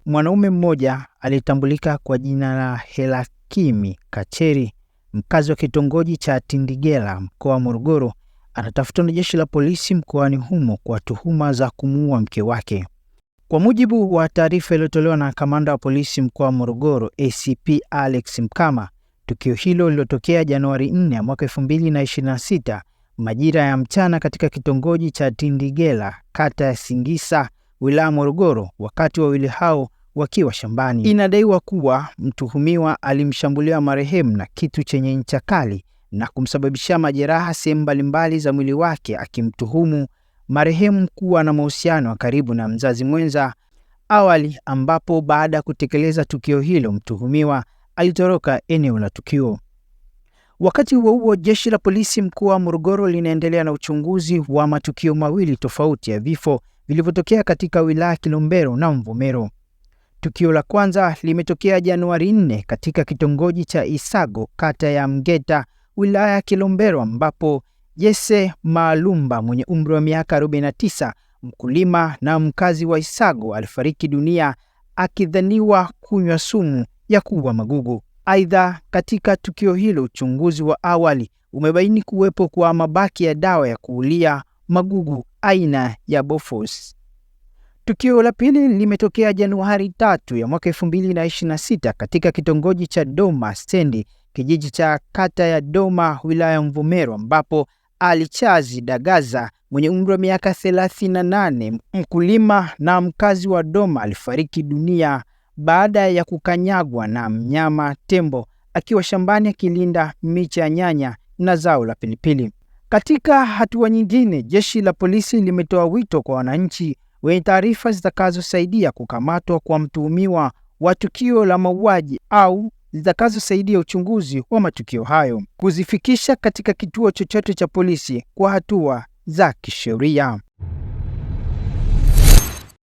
Mwanaume mmoja alitambulika kwa jina la Helakimi Kacheri, mkazi wa kitongoji cha Tindigela, mkoa wa Morogoro, anatafutwa na jeshi la polisi mkoani humo kwa tuhuma za kumuua mke wake. Kwa mujibu wa taarifa iliyotolewa na kamanda wa polisi mkoa wa Morogoro, ACP Alex Mkama, tukio hilo lililotokea Januari 4 mwaka 2026 majira ya mchana katika kitongoji cha Tindigela, kata ya Singisa, wilaya Morogoro, wakati wawili hao wakiwa shambani. Inadaiwa kuwa mtuhumiwa alimshambulia marehemu na kitu chenye ncha kali na kumsababishia majeraha sehemu mbalimbali za mwili wake, akimtuhumu marehemu kuwa na mahusiano ya karibu na mzazi mwenza awali, ambapo baada ya kutekeleza tukio hilo mtuhumiwa alitoroka eneo la tukio. Wakati huo huo, jeshi la polisi mkoa wa Morogoro linaendelea na uchunguzi wa matukio mawili tofauti ya vifo vilivyotokea katika wilaya Kilombero na Mvomero. Tukio la kwanza limetokea Januari 4 katika kitongoji cha Isago, kata ya Mgeta, wilaya ya Kilombero, ambapo Jesse Maalumba mwenye umri wa miaka 49, mkulima na mkazi wa Isago, alifariki dunia akidhaniwa kunywa sumu ya kuua magugu. Aidha, katika tukio hilo uchunguzi wa awali umebaini kuwepo kwa mabaki ya dawa ya kuulia magugu aina ya Bofos. Tukio la pili limetokea Januari 3 ya mwaka 2026 katika kitongoji cha Doma Stendi, kijiji cha kata ya Doma, wilaya ya Mvomero, ambapo Ali Chazi Dagaza mwenye umri wa miaka 38, mkulima na mkazi wa Doma, alifariki dunia baada ya kukanyagwa na mnyama tembo akiwa shambani akilinda miche ya nyanya na zao la pilipili. Katika hatua nyingine, jeshi la polisi limetoa wito kwa wananchi wenye taarifa zitakazosaidia kukamatwa kwa mtuhumiwa wa tukio la mauaji au zitakazosaidia uchunguzi wa matukio hayo kuzifikisha katika kituo chochote cha polisi kwa hatua za kisheria.